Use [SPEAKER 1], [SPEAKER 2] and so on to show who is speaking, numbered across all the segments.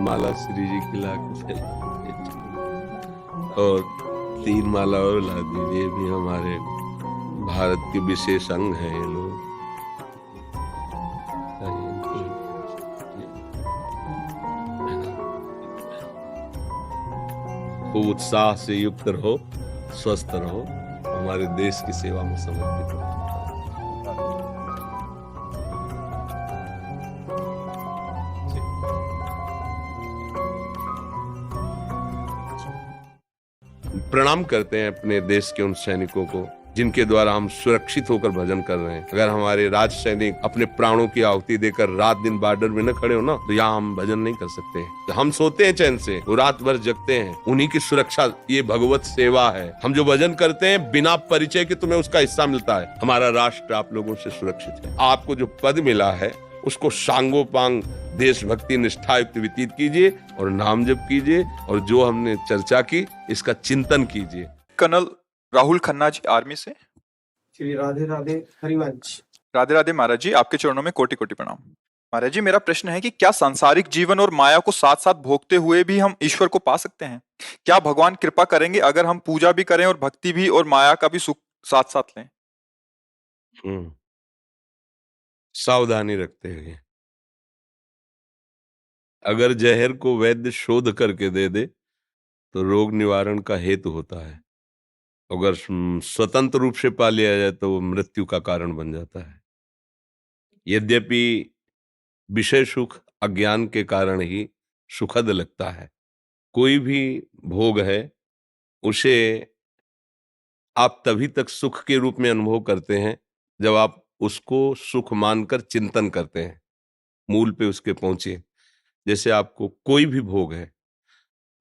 [SPEAKER 1] माला श्री जी की ला के और 3 माला और ला दीजिए। भी हमारे भारत के विशेष अंग हैं ये लोग। खूब उत्साह से युक्त रहो, स्वस्थ रहो, हमारे देश की सेवा में समर्पित रहो। प्रणाम करते हैं अपने देश के उन सैनिकों को जिनके द्वारा हम सुरक्षित होकर भजन कर रहे हैं। अगर हमारे राज सैनिक अपने प्राणों की आहुति देकर रात दिन बॉर्डर में न खड़े हो ना, तो यहाँ हम भजन नहीं कर सकते। तो हम सोते हैं चैन से, वो रात भर जगते हैं। उन्हीं की सुरक्षा ये भगवत सेवा है। हम जो भजन करते हैं बिना परिचय के तुम्हें उसका हिस्सा मिलता है। हमारा राष्ट्र आप लोगों से सुरक्षित है। आपको जो पद मिला है उसको सांगोपांग देशभक्ति निष्ठायुक्त व्यतीत कीजिए और नाम जप कीजिए, और जो हमने चर्चा की इसका चिंतन कीजिए।
[SPEAKER 2] कर्नल राहुल खन्ना जी, आर्मी से।
[SPEAKER 3] श्री राधे राधे हरिवंश।
[SPEAKER 2] राधे राधे महाराज जी, आपके चरणों में कोटि कोटि प्रणाम। महाराज जी, मेरा प्रश्न है कि क्या सांसारिक जीवन और माया को साथ साथ भोगते हुए भी हम ईश्वर को पा सकते हैं? क्या भगवान कृपा करेंगे अगर हम पूजा भी करें और भक्ति भी और माया का भी सुख साथ साथ लें?
[SPEAKER 1] सावधानी रखते हुए, अगर जहर को वैद्य शोध करके दे दे तो रोग निवारण का हेतु होता है। अगर स्वतंत्र रूप से पा लिया जाए तो वो मृत्यु का कारण बन जाता है। यद्यपि विषय सुख अज्ञान के कारण ही सुखद लगता है। कोई भी भोग है उसे आप तभी तक सुख के रूप में अनुभव करते हैं जब आप उसको सुख मानकर चिंतन करते हैं, मूल पे उसके पहुंचे। जैसे आपको कोई भी भोग है,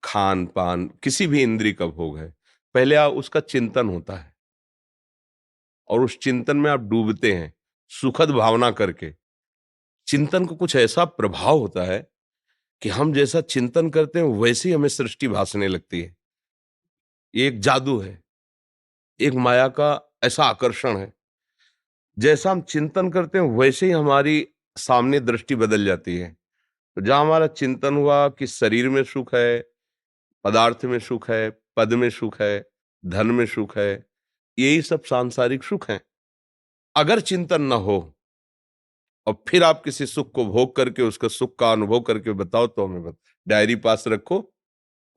[SPEAKER 1] खान पान, किसी भी इंद्रिय का भोग है, पहले आप उसका चिंतन होता है और उस चिंतन में आप डूबते हैं सुखद भावना करके। चिंतन को कुछ ऐसा प्रभाव होता है कि हम जैसा चिंतन करते हैं वैसे ही हमें सृष्टि भासने लगती है। ये एक जादू है, एक माया का ऐसा आकर्षण है। जैसा हम चिंतन करते हैं वैसे ही हमारी सामने दृष्टि बदल जाती है। तो जहां हमारा चिंतन हुआ कि शरीर में सुख है, पदार्थ में सुख है, पद में सुख है, धन में सुख है, यही सब सांसारिक सुख हैं। अगर चिंतन न हो और फिर आप किसी सुख को भोग करके उसका सुख का अनुभव करके बताओ तो हमें डायरी पास रखो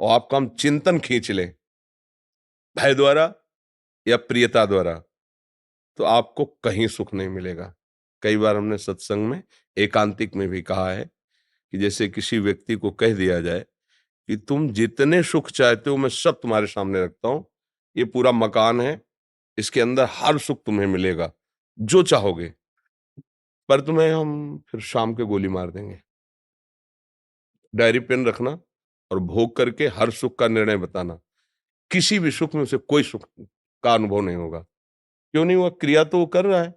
[SPEAKER 1] और आपका हम चिंतन खींच लें भय द्वारा या प्रियता द्वारा, तो आपको कहीं सुख नहीं मिलेगा। कई बार हमने सत्संग में एकांतिक में भी कहा है कि जैसे किसी व्यक्ति को कह दिया जाए कि तुम जितने सुख चाहते हो मैं सब तुम्हारे सामने रखता हूं, ये पूरा मकान है, इसके अंदर हर सुख तुम्हें मिलेगा जो चाहोगे, पर तुम्हें हम फिर शाम के गोली मार देंगे। डायरी पेन रखना और भोग करके हर सुख का निर्णय बताना। किसी भी सुख में उसे कोई सुख का अनुभव नहीं होगा। क्यों नहीं हुआ? क्रिया तो वो कर रहा है,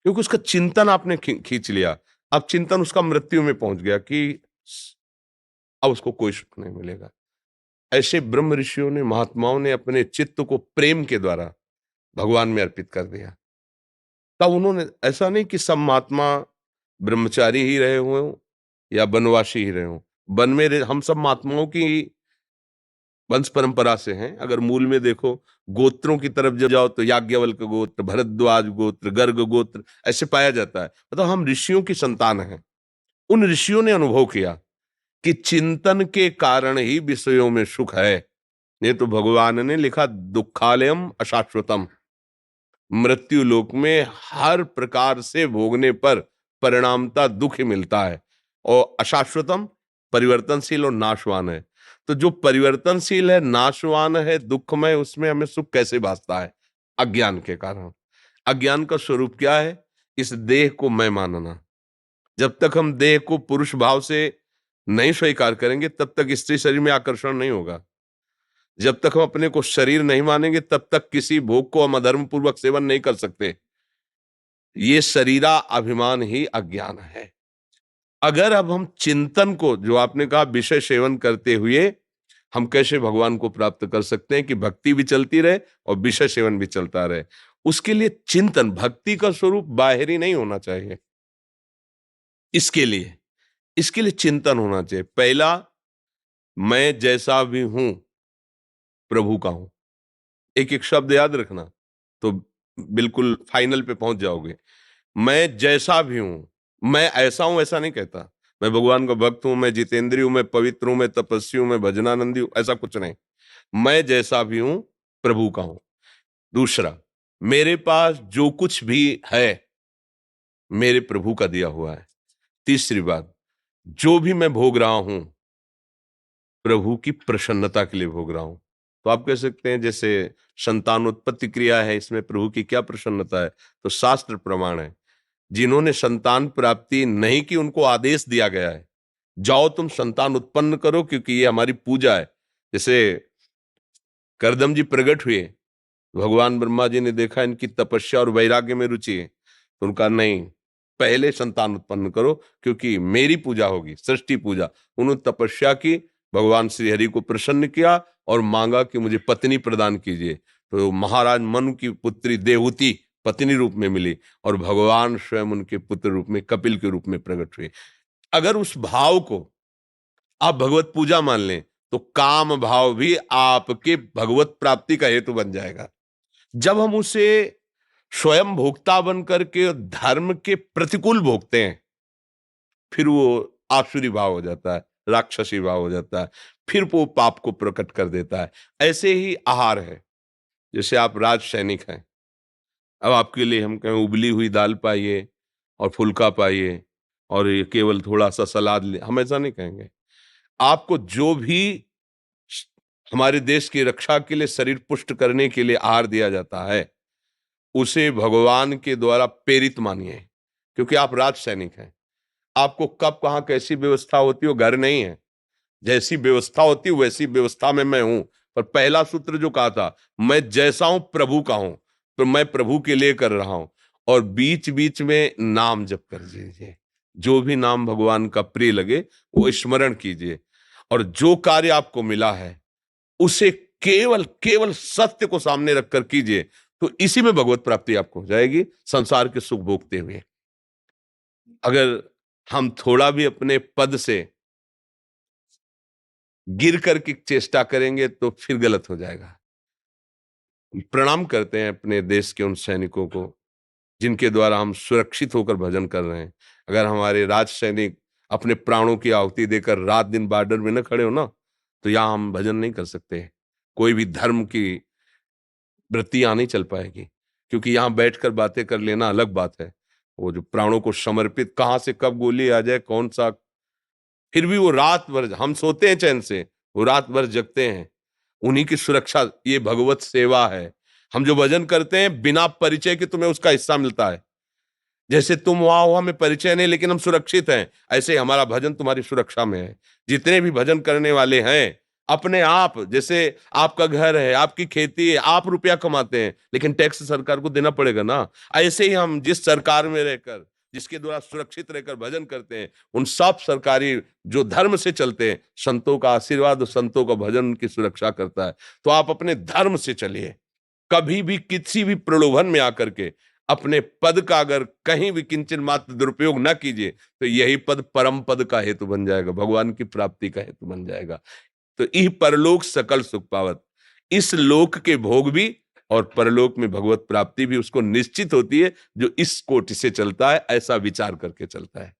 [SPEAKER 1] क्योंकि उसका चिंतन आपने खींच लिया। अब चिंतन उसका मृत्यु में पहुंच गया कि अब उसको कोई सुख नहीं मिलेगा। ऐसे ब्रह्म ऋषियों ने, महात्माओं ने अपने चित्त को प्रेम के द्वारा भगवान में अर्पित कर दिया। तब उन्होंने, ऐसा नहीं कि सब महात्मा ब्रह्मचारी ही रहे हुए हों या वनवासी ही रहे हों। वन में हम सब महात्माओं की वंश परंपरा से हैं। अगर मूल में देखो, गोत्रों की तरफ जब जाओ तो याज्ञवल्क गोत्र, भरद्वाज गोत्र, गर्ग गोत्र ऐसे पाया जाता है। मतलब हम ऋषियों की संतान हैं। उन ऋषियों ने अनुभव किया कि चिंतन के कारण ही विषयों में सुख है। नहीं तो भगवान ने लिखा दुखालयम अशाश्वतम, मृत्यु लोक में हर प्रकार से भोगने पर परिणामता दुख मिलता है, और अशाश्वतम परिवर्तनशील और नाशवान है। तो जो परिवर्तनशील है, नाशवान है, दुखमय, उसमें हमें सुख कैसे भासता है? अज्ञान के कारण। अज्ञान का स्वरूप क्या है? इस देह को मैं मानना। जब तक हम देह को पुरुष भाव से नहीं स्वीकार करेंगे तब तक स्त्री शरीर में आकर्षण नहीं होगा। जब तक हम अपने को शरीर नहीं मानेंगे तब तक किसी भोग को हम अधर्म पूर्वक सेवन नहीं कर सकते। ये शरीरा अभिमान ही अज्ञान है। अगर अब हम चिंतन को, जो आपने कहा विषय सेवन करते हुए हम कैसे भगवान को प्राप्त कर सकते हैं कि भक्ति भी चलती रहे और विषय सेवन भी चलता रहे, उसके लिए चिंतन, भक्ति का स्वरूप बाहरी नहीं होना चाहिए। इसके लिए इसके लिए चिंतन होना चाहिए। पहला, मैं जैसा भी हूं प्रभु का हूं। एक एक शब्द याद रखना तो बिल्कुल फाइनल पे पहुंच जाओगे। मैं जैसा भी हूं, मैं ऐसा हूं ऐसा नहीं कहता, मैं भगवान का भक्त हूं, मैं जितेंद्रिय हूं, मैं पवित्र हूं, मैं तपस्वी हूं, मैं भजनानंदी हूं, ऐसा कुछ नहीं। मैं जैसा भी हूं प्रभु का हूं। दूसरा, मेरे पास जो कुछ भी है मेरे प्रभु का दिया हुआ है। तीसरी बात, जो भी मैं भोग रहा हूं प्रभु की प्रसन्नता के लिए भोग रहा हूं। तो आप कह सकते हैं जैसे संतानोत्पत्ति क्रिया है, इसमें प्रभु की क्या प्रसन्नता है? तो शास्त्र प्रमाण है, जिन्होंने संतान प्राप्ति नहीं की उनको आदेश दिया गया है, जाओ तुम संतान उत्पन्न करो क्योंकि ये हमारी पूजा है। जैसे करदम जी प्रकट हुए, भगवान ब्रह्मा जी ने देखा इनकी तपस्या और वैराग्य में रुचि है, तो उनका नहीं, पहले संतान उत्पन्न करो क्योंकि मेरी पूजा होगी, सृष्टि पूजा। उन्होंने तपस्या की, भगवान श्री हरि को प्रसन्न किया और मांगा कि मुझे पत्नी प्रदान कीजिए। तो महाराज मनु की पुत्री देवहूति पत्नी रूप में मिली और भगवान स्वयं उनके पुत्र रूप में कपिल के रूप में प्रकट हुए। अगर उस भाव को आप भगवत पूजा मान लें तो काम भाव भी आपके भगवत प्राप्ति का हेतु बन जाएगा। जब हम उसे स्वयं भोक्ता बन करके धर्म के प्रतिकूल भोगते हैं, फिर वो आसुरी भाव हो जाता है, राक्षसी भाव हो जाता है, फिर वो पाप को प्रकट कर देता है। ऐसे ही आहार है, जैसे आप राज सैनिक हैं, अब आपके लिए हम कहें उबली हुई दाल पाइए और फुल्का पाइए और ये केवल थोड़ा सा सलाद ले, हम ऐसा नहीं कहेंगे। आपको जो भी हमारे देश की रक्षा के लिए, शरीर पुष्ट करने के लिए आहार दिया जाता है, उसे भगवान के द्वारा प्रेरित मानिए, क्योंकि आप राज सैनिक हैं। आपको कब कहां कैसी व्यवस्था होती हो घर नहीं है, जैसी व्यवस्था होती है वैसी व्यवस्था में मैं हूं। पर पहला सूत्र जो कहा था, मैं जैसा हूं प्रभु का हूं, तो मैं प्रभु के लिए कर रहा हूं। और बीच बीच में नाम जप कर दीजिए, जो भी नाम भगवान का प्रिय लगे वो स्मरण कीजिए, और जो कार्य आपको मिला है उसे केवल केवल सत्य को सामने रखकर कीजिए, तो इसी में भगवत प्राप्ति आपको हो जाएगी, संसार के सुख भोगते हुए। अगर हम थोड़ा भी अपने पद से गिर करके चेष्टा करेंगे तो फिर गलत हो जाएगा। प्रणाम करते हैं अपने देश के उन सैनिकों को जिनके द्वारा हम सुरक्षित होकर भजन कर रहे हैं। अगर हमारे राज सैनिक अपने प्राणों की आहुति देकर रात दिन बॉर्डर में न खड़े हो ना, तो यहां हम भजन नहीं कर सकते, कोई भी धर्म की वृत्ति यहाँ नहीं चल पाएगी, क्योंकि यहाँ बैठकर बातें कर लेना अलग बात है। वो जो प्राणों को समर्पित, कहां से कब गोली आ जाए कौन सा, फिर भी वो रात भर, हम सोते हैं चैन से, वो रात भर जगते हैं, उन्हीं की सुरक्षा, ये भगवत सेवा है। हम जो भजन करते हैं बिना परिचय के तुम्हें उसका हिस्सा मिलता है। जैसे तुम वहां हो, हमें परिचय नहीं लेकिन हम सुरक्षित हैं, ऐसे हमारा भजन तुम्हारी सुरक्षा में है। जितने भी भजन करने वाले हैं, अपने आप, जैसे आपका घर है, आपकी खेती है, आप रुपया कमाते हैं लेकिन टैक्स सरकार को देना पड़ेगा ना, ऐसे ही हम जिस सरकार में रहकर, जिसके द्वारा सुरक्षित रहकर भजन करते हैं, उन सब सरकारी जो धर्म से चलते हैं, संतों का आशीर्वाद और संतों का भजन उनकी सुरक्षा करता है। तो आप अपने धर्म से चलिए, कभी भी किसी भी प्रलोभन में आकर के अपने पद का अगर कहीं भी किंचन मात्र दुरुपयोग ना कीजिए, तो यही पद परम पद का हेतु बन जाएगा, भगवान की प्राप्ति का हेतु बन जाएगा। तो इह परलोक सकल सुख पावत, इस लोक के भोग भी और परलोक में भगवत प्राप्ति भी उसको निश्चित होती है, जो इस कोटि से चलता है, ऐसा विचार करके चलता है।